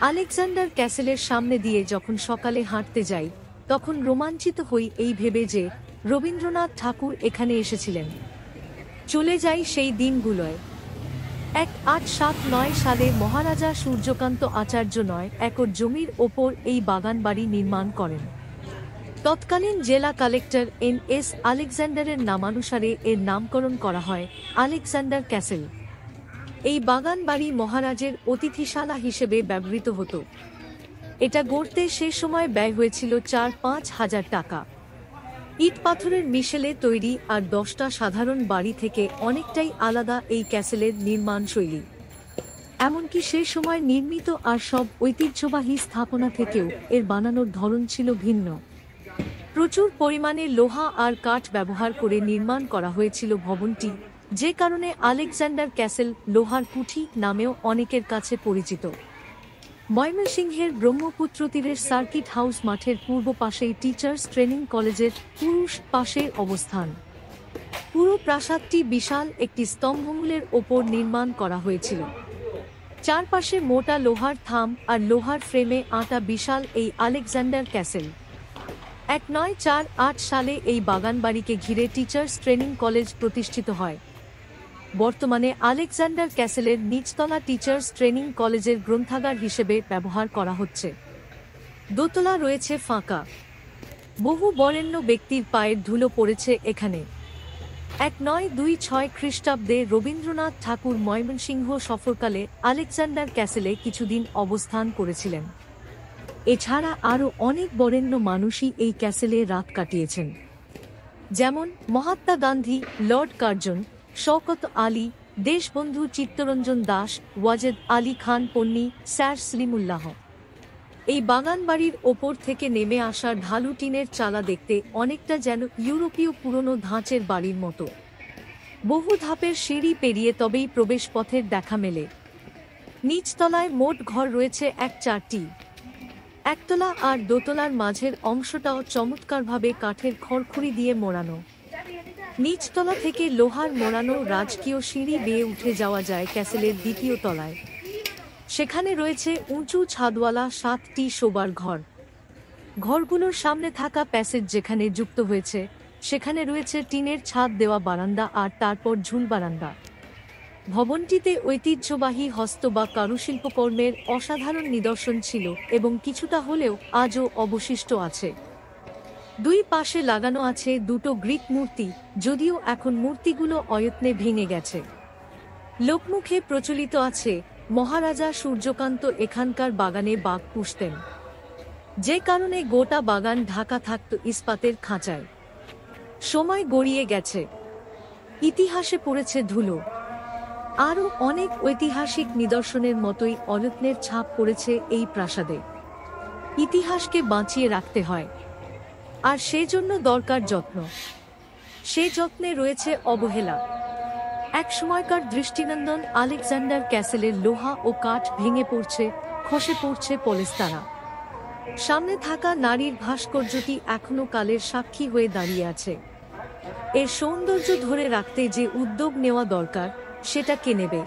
Alexander ক্যাসেলের সামনে দিয়ে যখন সকালে হাঁটতে যাই, তখন রোমাঞ্চিত হই এই ভেবে যে রবীন্দ্রনাথ ঠাকুর এখানে এসেছিলেন। চলে যাই সেই দিনগুলোয়। 1879 সালে মহারাজা সূর্যকান্ত আচার্য 9 একর জমির ওপর এই বাগান বাড়ি নির্মাণ করেন। তৎকালীন জেলা কালেক্টর এন.এস. আলেকজান্ডারের নামানুসারে এর নামকরণ করা হয় আলেকজান্ডার ক্যাসেল। এই বাগান বাড়ি মহারাজের অতিথিশালা হিসেবে ব্যবহৃত হতো। এটা গড়তে সে সময় ব্যয় হয়েছিল 4-5 হাজার টাকা। ইট পাথরের মিশেলে তৈরি আর 10টা সাধারণ বাড়ি থেকে অনেকটাই আলাদা এই ক্যাসেলের নির্মাণ শৈলী। এমনকি সে সময় নির্মিত আর সব ঐতিহ্যবাহী স্থাপনা থেকেও এর বানানোর ধরন ছিল ভিন্ন। প্রচুর পরিমাণে লোহা আর কাঠ ব্যবহার করে নির্মাণ করা হয়েছিল ভবনটি, যে কারণে আলেকজান্ডার ক্যাসেল লোহার কুঠি নামেও অনেকের কাছে পরিচিত। ময়মনসিংহের ব্রহ্মপুত্র তীরের সার্কিট হাউস মাঠের পূর্ব পাশেই টিচার্স ট্রেনিং কলেজের পুরুষ পাশের অবস্থান। পুরো প্রাসাদটি বিশাল একটি স্তম্ভমূলের ওপর নির্মাণ করা হয়েছিল। চারপাশে মোটা লোহার থাম আর লোহার ফ্রেমে আঁটা বিশাল এই আলেকজান্ডার ক্যাসেল। 1948 সালে এই বাগানবাড়িকে ঘিরে টিচার্স ট্রেনিং কলেজ প্রতিষ্ঠিত হয়। বর্তমানে আলেকজান্ডার ক্যাসেলের নিচতলা টিচার্স ট্রেনিং কলেজের গ্রন্থাগার হিসেবে ব্যবহার করা হচ্ছে। দোতলা রয়েছে ফাঁকা। বহু বরেণ্য ব্যক্তির পায়ের ধুলো পড়েছে এখানে। 1926 খ্রিস্টাব্দে রবীন্দ্রনাথ ঠাকুর ময়মনসিংহ সফরকালে আলেকজান্ডার ক্যাসেলে কিছুদিন অবস্থান করেছিলেন। এছাড়া আরও অনেক বরেণ্য মানুষই এই ক্যাসেলে রাত কাটিয়েছেন, যেমন Mahatma Gandhi, Lord Curzon, Shawkat Ali, Deshbandhu Chittaranjan Das, Wazed Ali Khan Panni, sir Salimullah. এই বাগানবাড়ির ওপর থেকে নেমে আসা ঢালু টিনের চালা দেখতে অনেকটা যেন ইউরোপীয় পুরনো ধাঁচের বাড়ির মতো। বহু ধাপের সিঁড়ি পেরিয়ে তবেই প্রবেশপথের দেখা মেলে। নিচতলায় মোট ঘর রয়েছে 4টি। একতলা আর দোতলার মাঝের অংশটাও চমৎকারভাবে কাঠের খড়খড়ি দিয়ে মোড়ানো। নিচতলা থেকে লোহার মোড়ানো রাজকীয় সিঁড়ি বেয়ে উঠে যাওয়া যায় ক্যাসেলের দ্বিতীয় তলায়। সেখানে রয়েছে উঁচু ছাদওয়ালা 7টি শোবার ঘর। ঘরগুলোর সামনে থাকা প্যাসেজ যেখানে যুক্ত হয়েছে, সেখানে রয়েছে টিনের ছাদ দেওয়া বারান্দা আর তারপর ঝুল বারান্দা। ভবনটিতে ঐতিহ্যবাহী হস্ত বা কারুশিল্পকর্মের অসাধারণ নিদর্শন ছিল এবং কিছুটা হলেও আজও অবশিষ্ট আছে। দুই পাশে লাগানো আছে দুটো গ্রিক মূর্তি, যদিও এখন মূর্তিগুলো অযত্নে ভেঙে গেছে। লোকমুখে প্রচলিত আছে মহারাজা সূর্যকান্ত এখানকার বাগানে বাঘ পুষতেন, যে কারণে গোটা বাগান ঢাকা থাকত ইস্পাতের খাঁচায়। সময় গড়িয়ে গেছে, ইতিহাসে পড়েছে ধুলো। আরও অনেক ঐতিহাসিক নিদর্শনের মতোই অযত্নের ছাপ পড়েছে এই প্রাসাদে। ইতিহাসকে বাঁচিয়ে রাখতে হয়, আর সেজন্য দরকার যত্ন। সে যত্নে রয়েছে অবহেলা। এক সময়কার দৃষ্টিনন্দন আলেকজান্ডার ক্যাসেলের লোহা ও কাঠ ভেঙে পড়ছে, খসে পড়ছে পলেস্তারা। সামনে থাকা নারীর ভাস্কর্যটি এখনো কালের সাক্ষী হয়ে দাঁড়িয়ে আছে। এর সৌন্দর্য ধরে রাখতে যে উদ্যোগ নেওয়া দরকার, সেটা কে নেবে?